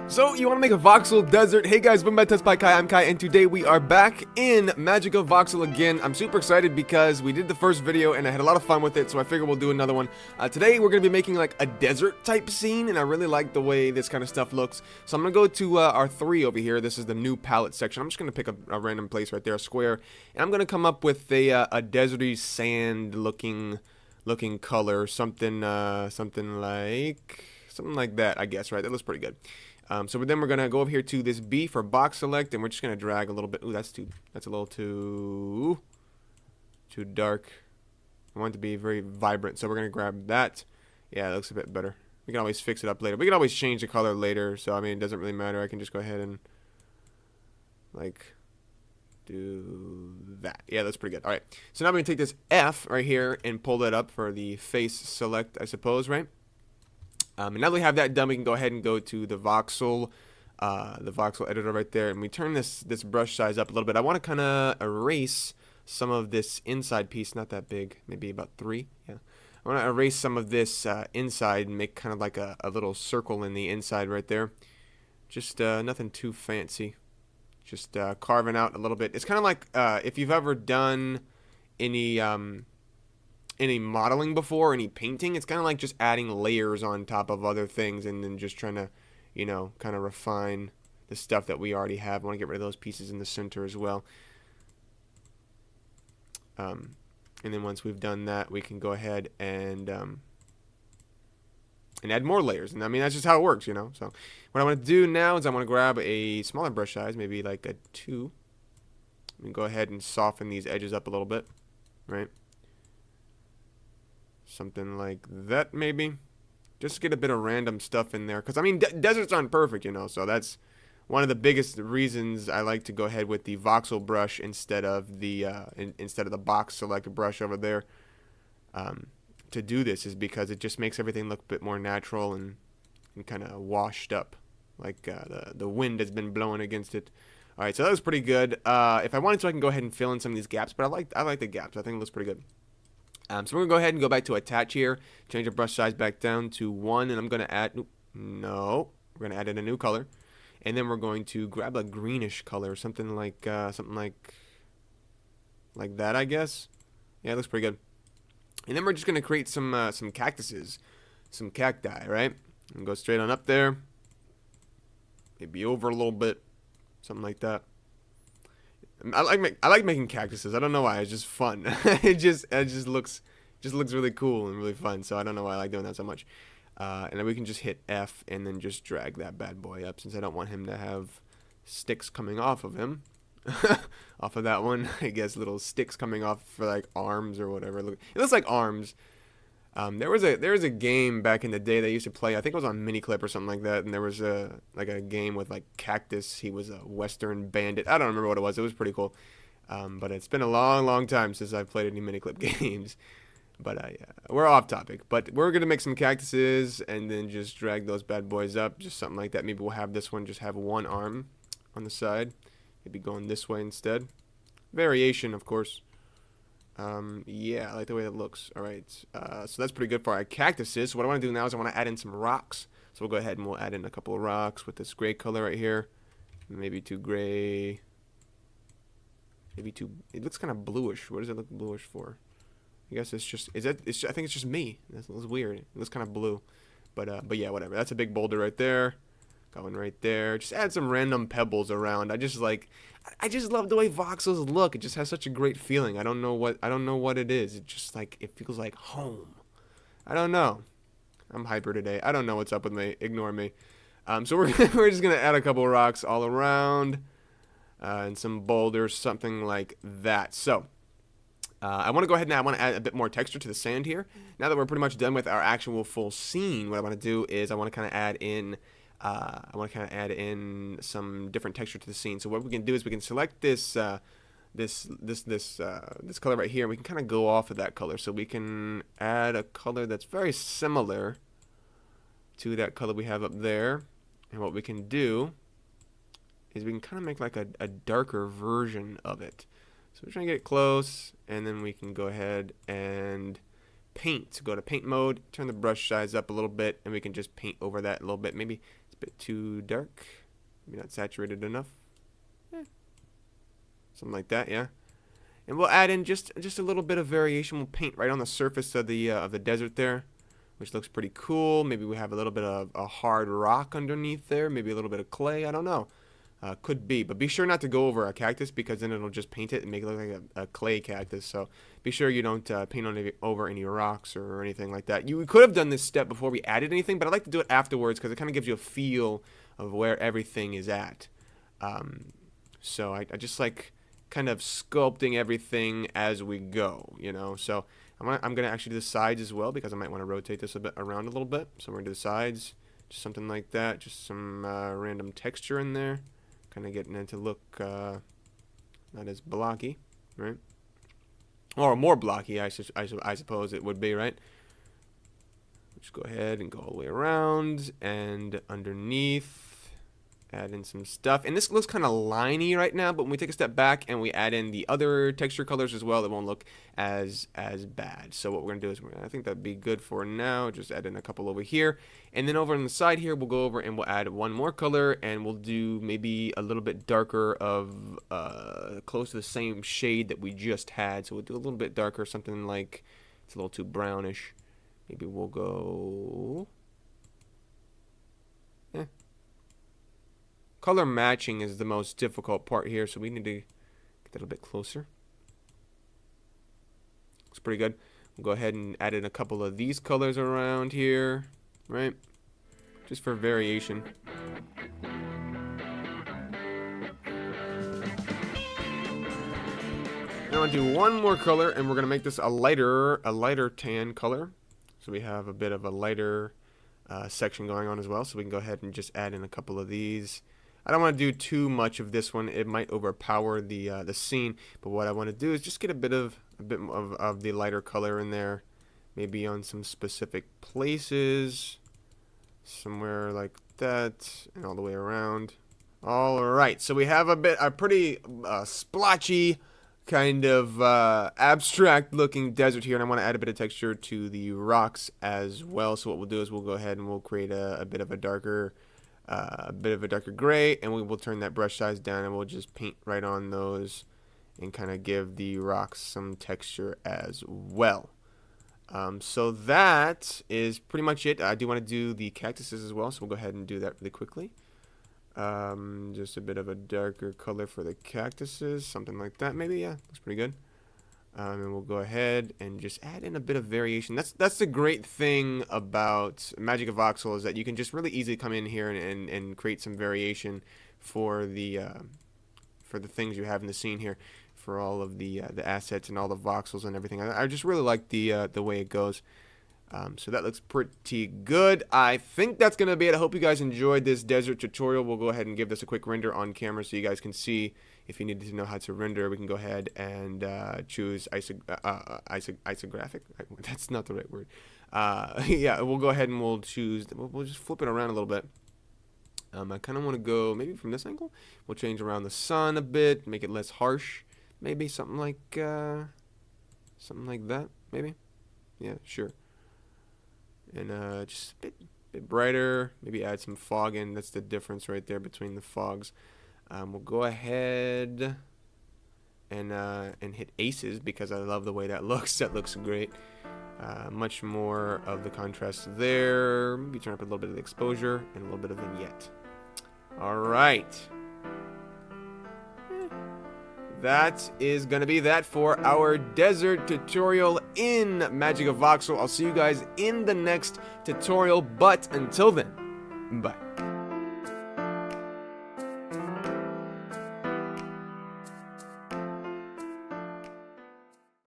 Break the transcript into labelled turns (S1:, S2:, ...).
S1: So, you want to make a voxel desert? Hey guys, welcome back to TutsByKai. I'm Kai, and today we are back in MagicaVoxel again. I'm super excited because we did the first video and I had a lot of fun with it, so I figure we'll do another one. Today we're going to be making like a desert type scene, and I really like the way this kind of stuff looks. So I'm going to go to our 3 over here. This is the new palette section. I'm just going to pick a random place right there, a square, and I'm going to come up with a deserty sand looking color, something like that, I guess, right? That looks pretty good. So then we're gonna go over here to this B for box select, and we're just gonna drag a little bit. Ooh, that's a little too dark. I want it to be very vibrant, so we're gonna grab that. Yeah, it looks a bit better. We can always fix it up later. We can always change the color later, so I mean, it doesn't really matter. I can just go ahead and like do that. Yeah, that's pretty good. All right. So now we're gonna take this F right here and pull that up for the face select, I suppose, right? And now that we have that done, we can go ahead and go to the voxel editor right there, and we turn this brush size up a little bit. I want to kind of erase some of this inside piece, not that big, maybe about 3. Yeah, I want to erase some of this inside and make kind of like a little circle in the inside right there. Just nothing too fancy. Just carving out a little bit. It's kind of like if you've ever done any modeling before, any painting, it's kind of like just adding layers on top of other things and then just trying to, you know, kind of refine the stuff that we already have. I want to get rid of those pieces in the center as well. And then once we've done that, we can go ahead and add more layers. And I mean, that's just how it works, you know. So what I want to do now is I want to grab a smaller brush size, maybe like a 2. And go ahead and soften these edges up a little bit, right? Something like that, maybe. Just get a bit of random stuff in there. Because, I mean, deserts aren't perfect, you know. So that's one of the biggest reasons I like to go ahead with the voxel brush instead of the box select brush over there. To do this is because it just makes everything look a bit more natural and kind of washed up. Like the wind has been blowing against it. Alright, so that was pretty good. If I wanted to, I can go ahead and fill in some of these gaps. But I like the gaps. I think it looks pretty good. So we're going to go ahead and go back to attach here, change the brush size back down to 1, and I'm going to add, we're going to add in a new color, and then we're going to grab a greenish color, something like that, I guess. Yeah, it looks pretty good. And then we're just going to create some cactuses, some cacti, right? And go straight on up there, maybe over a little bit, something like that. I like making cactuses. I don't know why. It's just fun. it just looks really cool and really fun. So I don't know why I like doing that so much. And then we can just hit F and then just drag that bad boy up, since I don't want him to have sticks coming off of him. Off of that one, I guess little sticks coming off for like arms or whatever. It looks like arms. There was a game back in the day they used to play. I think it was on Miniclip or something like that. And there was a game with like Cactus. He was a Western bandit. I don't remember what it was. It was pretty cool. But it's been a long time since I've played any Miniclip games. But yeah, we're off topic. But we're gonna make some cactuses and then just drag those bad boys up, just something like that. Maybe we'll have this one just have one arm on the side. Maybe going this way instead. Variation, of course. Yeah, I like the way that looks. Alright, so that's pretty good for our cactuses. So what I want to do now is I want to add in some rocks. So we'll go ahead and we'll add in a couple of rocks with this gray color right here. Maybe too gray. Maybe too... It looks kind of bluish. What does it look bluish for? I guess it's just... I think it's just me. That looks weird. It looks kind of blue. But yeah, whatever. That's a big boulder right there. Got one right there. Just add some random pebbles around. I just love the way voxels look. It just has such a great feeling. I don't know what it is. It just like it feels like home. I don't know. I'm hyper today. I don't know what's up with me. Ignore me. So we're just gonna add a couple rocks all around, and some boulders, something like that. So I want to go ahead now. I want to add a bit more texture to the sand here. Now that we're pretty much done with our actual full scene, what I want to do is I want to kind of add in. Some different texture to the scene. So what we can do is we can select this color right here. And we can kind of go off of that color. So we can add a color that's very similar to that color we have up there. And what we can do is we can kind of make like a darker version of it. So we're trying to get close, and then we can go ahead and paint. So go to paint mode, turn the brush size up a little bit, and we can just paint over that a little bit. Maybe a bit too dark. Maybe not saturated enough. Something like that, yeah. And we'll add in just a little bit of variation. We'll paint right on the surface of the desert there, which looks pretty cool. Maybe we have a little bit of a hard rock underneath there. Maybe a little bit of clay. I don't know. Could be. But be sure not to go over a cactus, because then it'll just paint it and make it look like a clay cactus. So be sure you don't paint over any rocks or anything like that. You could have done this step before we added anything, but I like to do it afterwards because it kind of gives you a feel of where everything is at. So I just like kind of sculpting everything as we go, you know. So I'm gonna actually do the sides as well, because I might want to rotate this a bit around a little bit. So we're gonna do the sides, just something like that, just some random texture in there, kind of getting it to look not as blocky, right? Or more blocky, I suppose it would be, right? Just go ahead and go all the way around, and underneath add in some stuff. And this looks kind of liney right now, but when we take a step back and we add in the other texture colors as well, it won't look as bad. So what we're gonna do is, I think that'd be good for now. Just add in a couple over here, and then over on the side here, we'll go over and we'll add one more color, and we'll do maybe a little bit darker of close to the same shade that we just had. So we'll do a little bit darker, something like, it's a little too brownish. Maybe we'll go, color matching is the most difficult part here, so we need to get that a bit closer. Looks pretty good. We'll go ahead and add in a couple of these colors around here, right? Just for variation. Now I'll do one more color, and we're gonna make this a lighter tan color. So we have a bit of a lighter section going on as well. So we can go ahead and just add in a couple of these. I don't want to do too much of this one. It might overpower the scene. But what I want to do is just get a bit of the lighter color in there, maybe on some specific places, somewhere like that, and all the way around. All right, so we have a pretty splotchy, kind of abstract looking desert here, and I want to add a bit of texture to the rocks as well. So what we'll do is we'll go ahead and we'll create a bit of a darker gray, and we will turn that brush size down, and we'll just paint right on those and kind of give the rocks some texture as well. So that is pretty much it. I do want to do the cactuses as well, so we'll go ahead and do that really quickly. Just a bit of a darker color for the cactuses, something like that maybe. Yeah, looks pretty good. And we'll go ahead and just add in a bit of variation. That's the great thing about MagicaVoxel, is that you can just really easily come in here and create some variation for the things you have in the scene here, for all of the assets and all the voxels and everything. I just really like the way it goes. So that looks pretty good. I think that's going to be it. I hope you guys enjoyed this desert tutorial. We'll go ahead and give this a quick render on camera so you guys can see. If you needed to know how to render, we can go ahead and choose isographic. That's not the right word. Yeah, we'll go ahead and we'll choose. We'll just flip it around a little bit. I kind of want to go maybe from this angle. We'll change around the sun a bit, make it less harsh. Maybe something like that. Maybe. Yeah, sure. And just a bit brighter. Maybe add some fog in. That's the difference right there between the fogs. We'll go ahead and hit aces, because I love the way that looks. That looks great. Much more of the contrast there. Maybe turn up a little bit of the exposure and a little bit of vignette. All right. That is going to be that for our desert tutorial in MagicaVoxel. I'll see you guys in the next tutorial, but until then, bye.